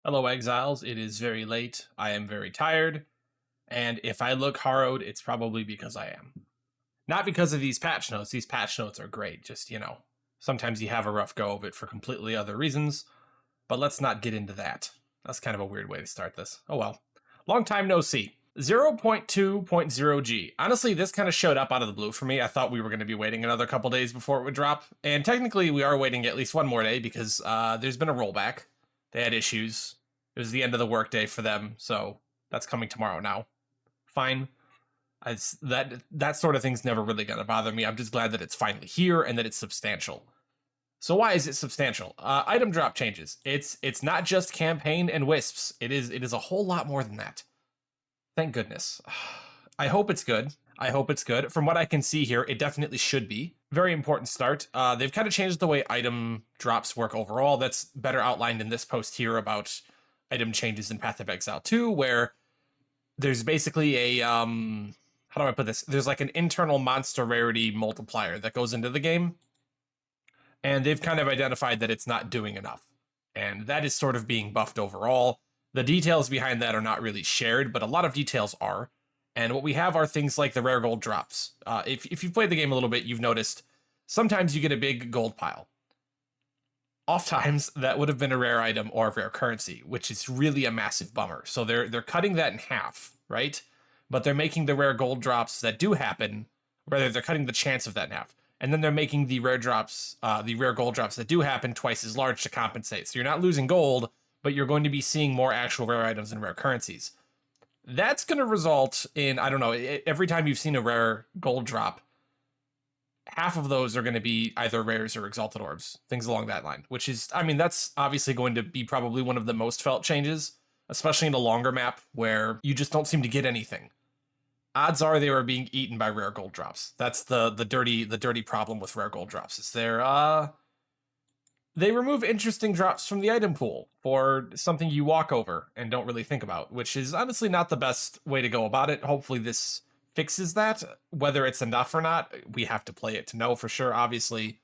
Hello, Exiles. It is very late. I am very tired. And if I look harrowed, it's probably because I am. Not because of these patch notes. These patch notes are great. Just, sometimes you have a rough go of it for completely other reasons. But let's not get into that. That's kind of a weird way to start this. Oh well. Long time no see. 0.2.0G. Honestly, this kind of showed up out of the blue for me. I thought we were going to be waiting another couple days before it would drop. And technically, we are waiting at least one more day because there's been a rollback. They had issues. It was the end of the workday for them, so that's coming tomorrow now. Fine. That sort of thing's never really going to bother me. I'm just glad that it's finally here and that it's substantial. So why is it substantial? Item drop changes. It's not just campaign and wisps. It is a whole lot more than that. Thank goodness. I hope it's good. I hope it's good. From what I can see here, it definitely should be. Very important start. They've kind of changed the way item drops work overall. That's better outlined in this post here about item changes in Path of Exile 2, where there's basically a, how do I put this? There's like an internal monster rarity multiplier that goes into the game, and they've kind of identified that it's not doing enough. And that is sort of being buffed overall. The details behind that are not really shared, but a lot of details are. And what we have are things like the rare gold drops. If you've played the game a little bit, you've noticed sometimes you get a big gold pile. Oftentimes, that would have been a rare item or a rare currency, which is really a massive bummer. So they're cutting that in half, right? But they're making the rare gold drops that do happen, rather they're cutting the chance of that in half. And then they're making the rare drops, the rare gold drops that do happen twice as large to compensate. So you're not losing gold, but you're going to be seeing more actual rare items and rare currencies. That's going to result in, I don't know, every time you've seen a rare gold drop, half of those are going to be either rares or exalted orbs, things along that line, which is, I mean, that's obviously going to be probably one of the most felt changes, especially in a longer map where you just don't seem to get anything. Odds are they were being eaten by rare gold drops. That's the dirty problem with rare gold drops. Is they remove interesting drops from the item pool for something you walk over and don't really think about, which is honestly not the best way to go about it. Hopefully this fixes that. Whether it's enough or not, we have to play it to know for sure, obviously.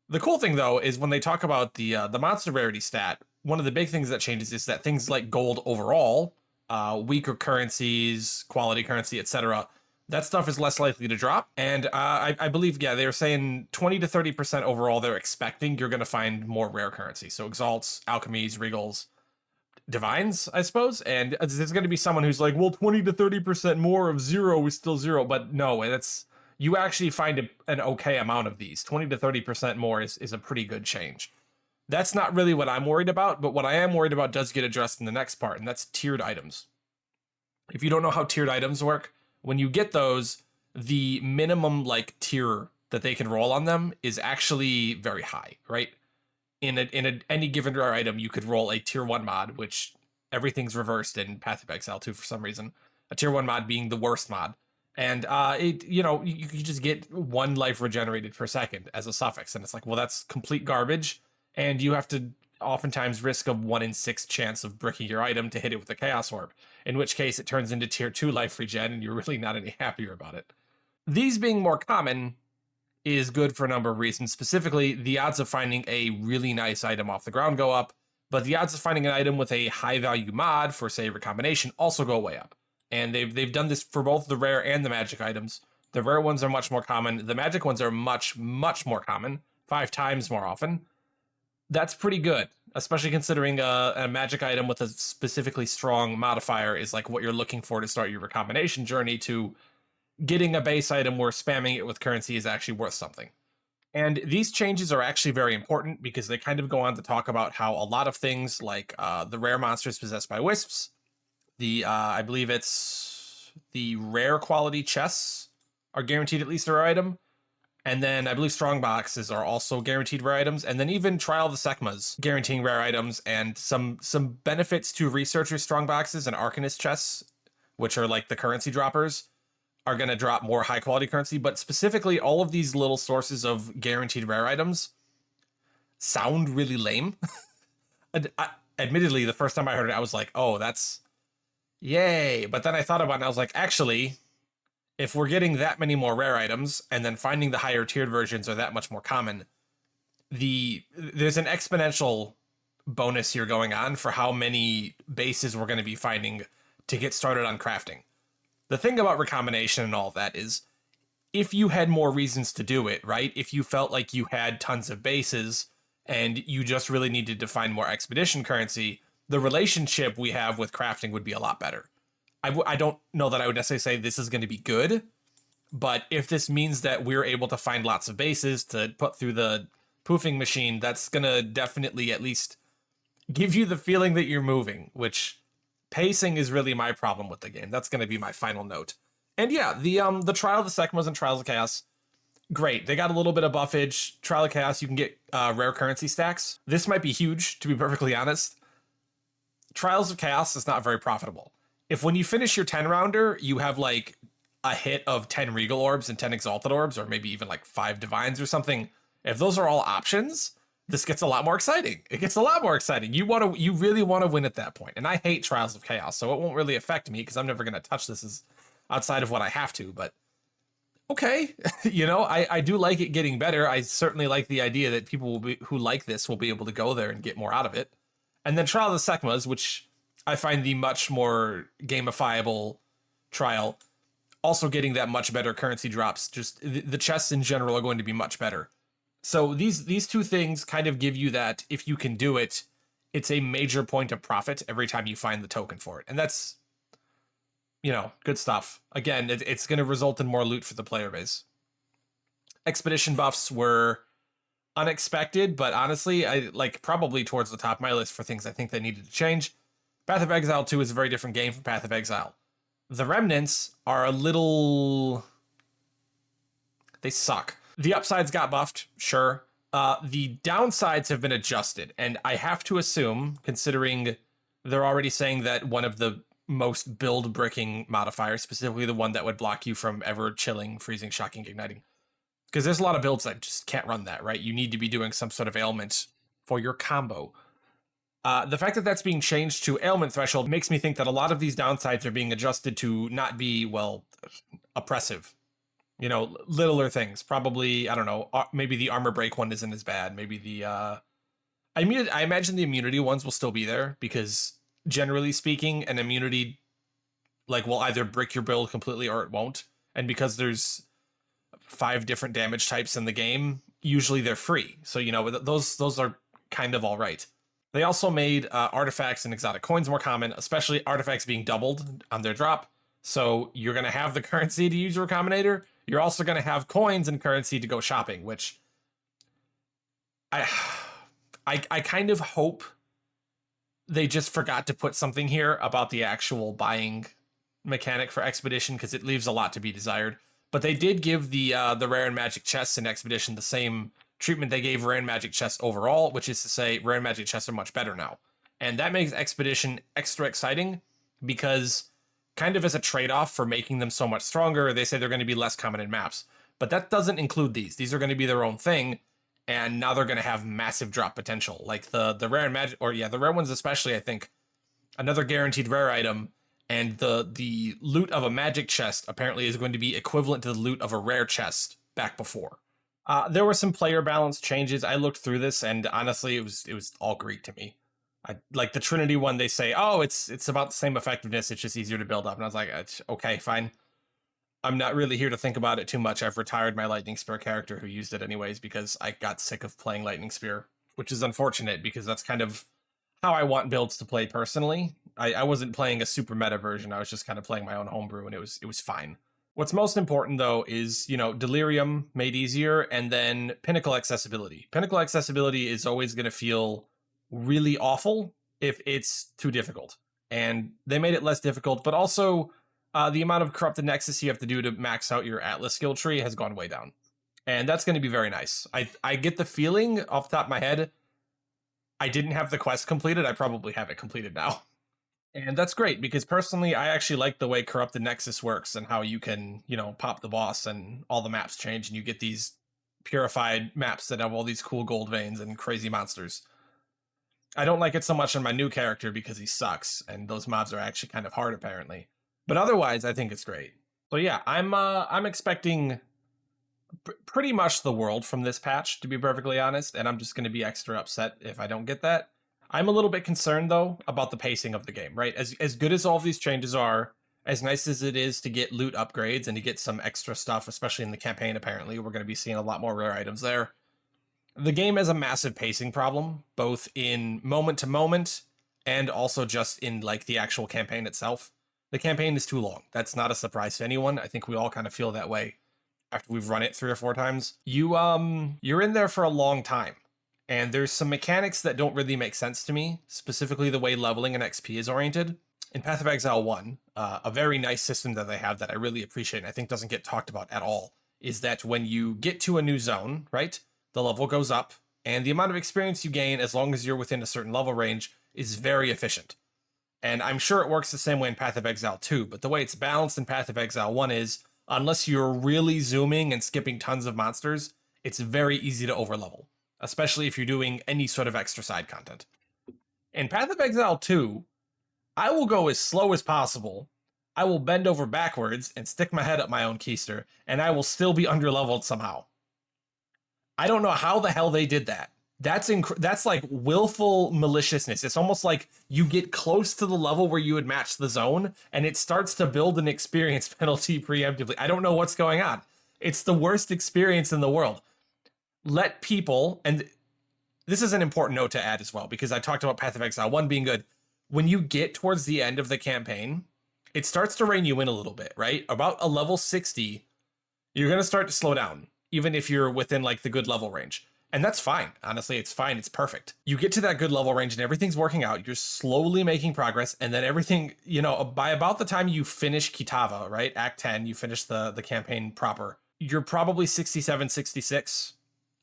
The cool thing, though, is when they talk about the monster rarity stat, one of the big things that changes is that things like gold overall, weaker currencies, quality currency, etc., that stuff is less likely to drop. And I believe, yeah, they were saying 20 to 30% overall they're expecting you're going to find more rare currency. So exalts, alchemies, regals, divines, I suppose. And there's going to be someone who's like, well, 20 to 30% more of zero is still zero. But no, that's, you actually find an okay amount of these. 20 to 30% more is a pretty good change. That's not really what I'm worried about, but what I am worried about does get addressed in the next part, and that's tiered items. If you don't know how tiered items work, when you get those, the minimum like tier that they can roll on them is actually very high, right? In any given rare item, you could roll a tier 1 mod, which everything's reversed in Path of Exile 2 for some reason. A tier 1 mod being the worst mod. And you just get 1 life regenerated per second as a suffix. And it's like, well, that's complete garbage. And you have to oftentimes risk a 1 in 6 chance of bricking your item to hit it with a Chaos Orb, in which case it turns into tier 2 life regen and you're really not any happier about it. These being more common is good for a number of reasons. Specifically, the odds of finding a really nice item off the ground go up, but the odds of finding an item with a high value mod for, say, recombination also go way up. And they've done this for both the rare and the magic items. The rare ones are much more common. The magic ones are much, much more common, 5 times more often. That's pretty good, especially considering a magic item with a specifically strong modifier is like what you're looking for to start your recombination journey, to getting a base item where spamming it with currency is actually worth something. And these changes are actually very important because they kind of go on to talk about how a lot of things like the rare monsters possessed by wisps, I believe it's the rare quality chests are guaranteed at least a rare item. And then I believe strong boxes are also guaranteed rare items. And then even Trial of the Sekmas guaranteeing rare items, and some benefits to researchers strong boxes and Arcanist chests, which are like the currency droppers, are going to drop more high quality currency. But specifically, all of these little sources of guaranteed rare items sound really lame. Admittedly, the first time I heard it, I was like, oh, that's yay. But then I thought about it and I was like, actually, if we're getting that many more rare items and then finding the higher tiered versions are that much more common, there's an exponential bonus here going on for how many bases we're going to be finding to get started on crafting. The thing about recombination and all that is, if you had more reasons to do it, right? If you felt like you had tons of bases and you just really needed to find more expedition currency, the relationship we have with crafting would be a lot better. I don't know that I would necessarily say this is going to be good, but if this means that we're able to find lots of bases to put through the poofing machine, that's going to definitely at least give you the feeling that you're moving, which pacing is really my problem with the game. That's going to be my final note. And yeah, the Trial of the Second was in Trials of Chaos. Great. They got a little bit of buffage. Trial of Chaos, you can get rare currency stacks. This might be huge, to be perfectly honest. Trials of Chaos is not very profitable. If when you finish your 10 rounder, you have like a hit of 10 Regal Orbs and 10 Exalted Orbs, or maybe even like 5 Divines or something, if those are all options, this gets a lot more exciting. It gets a lot more exciting. You really want to win at that point. And I hate Trials of Chaos, so it won't really affect me because I'm never going to touch this as outside of what I have to, but okay. I do like it getting better. I certainly like the idea that people who like this will be able to go there and get more out of it. And then Trial of the Secmas, which I find the much more gamifiable trial, also getting that much better currency drops. Just the chests in general are going to be much better. So these two things kind of give you that if you can do it, it's a major point of profit every time you find the token for it. And that's, good stuff. Again, it's going to result in more loot for the player base. Expedition buffs were unexpected, but honestly, I like probably towards the top of my list for things I think they needed to change. Path of Exile 2 is a very different game from Path of Exile. The remnants are a little... they suck. The upsides got buffed, sure. The downsides have been adjusted, and I have to assume, considering they're already saying that one of the most build bricking modifiers, specifically the one that would block you from ever chilling, freezing, shocking, igniting, because there's a lot of builds that just can't run that, right? You need to be doing some sort of ailment for your combo. The fact that that's being changed to ailment threshold makes me think that a lot of these downsides are being adjusted to not be, well, oppressive. Littler things. Probably, I don't know, maybe the armor break one isn't as bad. Maybe the, I imagine the immunity ones will still be there because generally speaking, an immunity will either brick your build completely or it won't. And because there's 5 different damage types in the game, usually they're free. So, those are kind of all right. They also made artifacts and exotic coins more common, especially artifacts being doubled on their drop. So you're going to have the currency to use your Recombinator. You're also going to have coins and currency to go shopping, which I kind of hope they just forgot to put something here about the actual buying mechanic for Expedition, because it leaves a lot to be desired. But they did give the Rare and Magic chests in Expedition the same treatment they gave Rare and Magic chests overall, which is to say Rare and Magic chests are much better now. And that makes Expedition extra exciting because kind of as a trade-off for making them so much stronger, they say they're going to be less common in maps. But that doesn't include these. These are going to be their own thing, and now they're going to have massive drop potential. Like the Rare and Magic, or yeah, the rare ones especially, I think, another guaranteed rare item, and the loot of a Magic chest apparently is going to be equivalent to the loot of a rare chest back before. There were some player balance changes. I looked through this, and honestly, it was all Greek to me. Like the Trinity one, they say, oh, it's about the same effectiveness, it's just easier to build up. And I was like, okay, fine. I'm not really here to think about it too much. I've retired my Lightning Spear character who used it anyways because I got sick of playing Lightning Spear, which is unfortunate because that's kind of how I want builds to play personally. I wasn't playing a super meta version. I was just kind of playing my own homebrew, and it was fine. What's most important, though, is, Delirium made easier, and then Pinnacle accessibility. Pinnacle accessibility is always going to feel really awful if it's too difficult. And they made it less difficult, but also the amount of Corrupted Nexus you have to do to max out your Atlas skill tree has gone way down. And that's going to be very nice. I get the feeling off the top of my head, I didn't have the quest completed. I probably have it completed now. And that's great because personally, I actually like the way Corrupted Nexus works and how you can, pop the boss and all the maps change and you get these purified maps that have all these cool gold veins and crazy monsters. I don't like it so much on my new character because he sucks and those mobs are actually kind of hard apparently. But otherwise, I think it's great. So yeah, I'm expecting pretty much the world from this patch, to be perfectly honest, and I'm just going to be extra upset if I don't get that. I'm a little bit concerned though about the pacing of the game, right? As good as all of these changes are, as nice as it is to get loot upgrades and to get some extra stuff, especially in the campaign, apparently, we're going to be seeing a lot more rare items there. The game has a massive pacing problem, both in moment to moment and also just in like the actual campaign itself. The campaign is too long. That's not a surprise to anyone. I think we all kind of feel that way after we've run it 3 or 4 times. You're in there for a long time. And there's some mechanics that don't really make sense to me, specifically the way leveling and XP is oriented. In Path of Exile 1, a very nice system that they have that I really appreciate and I think doesn't get talked about at all is that when you get to a new zone, right, the level goes up, and the amount of experience you gain, as long as you're within a certain level range, is very efficient. And I'm sure it works the same way in Path of Exile 2, but the way it's balanced in Path of Exile 1 is, unless you're really zooming and skipping tons of monsters, it's very easy to overlevel, especially if you're doing any sort of extra side content. In Path of Exile 2, I will go as slow as possible. I will bend over backwards and stick my head up my own keister, and I will still be underleveled somehow. I don't know how the hell they did that. That's like willful maliciousness. It's almost like you get close to the level where you would match the zone, and it starts to build an experience penalty preemptively. I don't know what's going on. It's the worst experience in the world. Let people, and this is an important note to add as well, because I talked about Path of Exile 1 being good. When you get towards the end of the campaign, it starts to rein you in a little bit, right? About a level 60, you're going to start to slow down, even if you're within like the good level range. And that's fine. Honestly, it's fine. It's perfect. You get to that good level range and everything's working out. You're slowly making progress. And then everything, by about the time you finish Kitava, right? Act 10, you finish the campaign proper. You're probably 67, 66,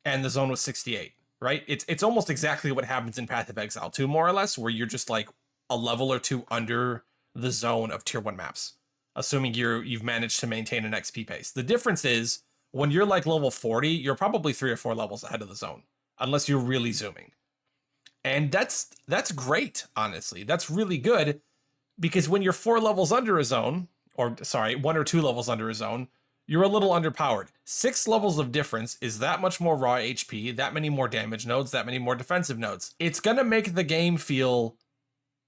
and the zone was 68, right? It's almost exactly what happens in Path of Exile 2, more or less, where you're just like a level or two under the zone of tier 1 maps, assuming you've managed to maintain an XP pace. The difference is, when you're like level 40, you're probably 3 or 4 levels ahead of the zone, unless you're really zooming. And that's great, honestly. That's really good, because when you're 4 levels under a zone, 1 or 2 levels under a zone, you're a little underpowered. 6 levels of difference is that much more raw HP, that many more damage nodes, that many more defensive nodes. It's gonna make the game feel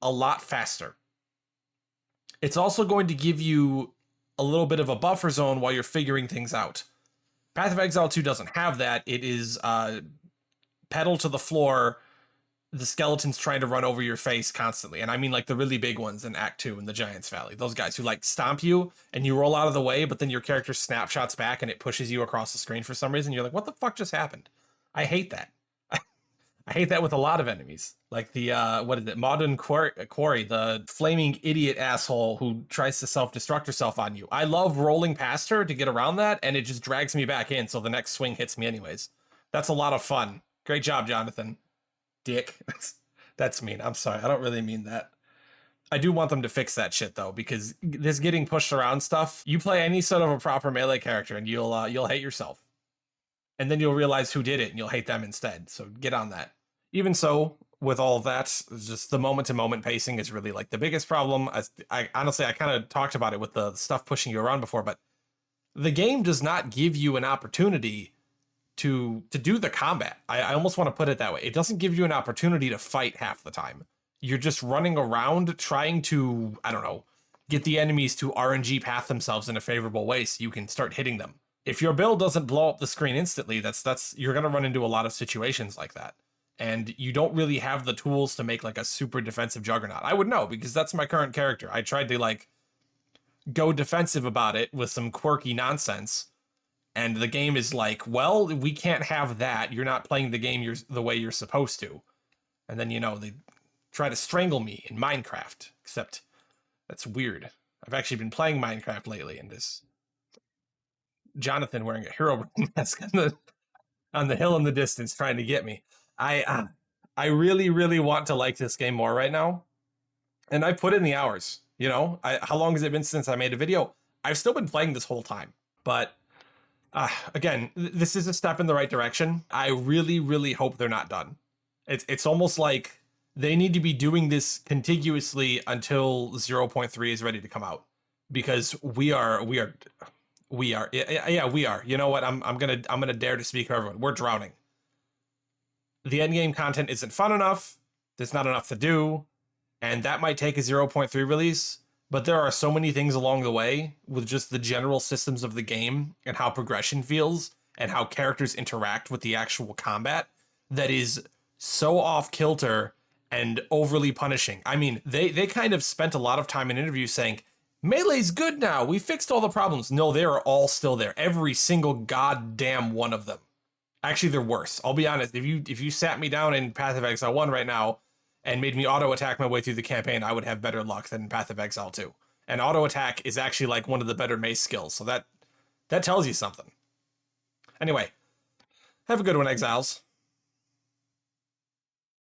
a lot faster. It's also going to give you a little bit of a buffer zone while you're figuring things out. Path of Exile 2 doesn't have that. It is pedal to the floor, the skeletons trying to run over your face constantly. And I mean like the really big ones in Act 2 in the Giants Valley. Those guys who like stomp you and you roll out of the way, but then your character snapshots back and it pushes you across the screen for some reason. You're like, what the fuck just happened? I hate that. I hate that with a lot of enemies. Like the, Modern Quarry, the flaming idiot asshole who tries to self-destruct herself on you. I love rolling past her to get around that, and it just drags me back in, so the next swing hits me anyways. That's a lot of fun. Great job, Johnathan. Dick. That's mean. I'm sorry. I don't really mean that. I do want them to fix that shit, though, because this getting pushed around stuff, you play any sort of a proper melee character, and you'll hate yourself. And then you'll realize who did it, and you'll hate them instead, so get on that. Even so, with all of that, just the moment-to-moment pacing is really like the biggest problem. I honestly, I kind of talked about it with the stuff pushing you around before, but the game does not give you an opportunity to do the combat. I almost want to put it that way. It doesn't give you an opportunity to fight half the time. You're just running around trying to, I don't know, get the enemies to RNG path themselves in a favorable way so you can start hitting them. If your build doesn't blow up the screen instantly, that's you're going to run into a lot of situations like that. And you don't really have the tools to make like a super defensive juggernaut. I would know, because that's my current character. I tried to like go defensive about it with some quirky nonsense, and the game is like, well, we can't have that. You're not playing the game the way you're supposed to. And then, they try to strangle me in Minecraft, except that's weird. I've actually been playing Minecraft lately, and this Johnathan wearing a hero mask on the hill in the distance trying to get me. I really, really want to like this game more right now. And I put in the hours, how long has it been since I made a video? I've still been playing this whole time, but again, this is a step in the right direction. I really, really hope they're not done. It's almost like they need to be doing this contiguously until 0.3 is ready to come out, because we are. You know what? I'm gonna dare to speak for everyone. We're drowning. The endgame content isn't fun enough. there's not enough to do, and that might take a 0.3 release, but there are so many things along the way with just the general systems of the game and how progression feels and how characters interact with the actual combat that is so off kilter and overly punishing. I mean, they kind of spent a lot of time in interviews saying, Melee's good now, we fixed all the problems. No, they are all still there. Every single goddamn one of them. Actually, they're worse. I'll be honest, if you sat me down in Path of Exile 1 right now and made me auto attack my way through the campaign, I would have better luck than Path of Exile 2. And auto attack is actually like one of the better mace skills, so that tells you something. Anyway, have a good one, Exiles.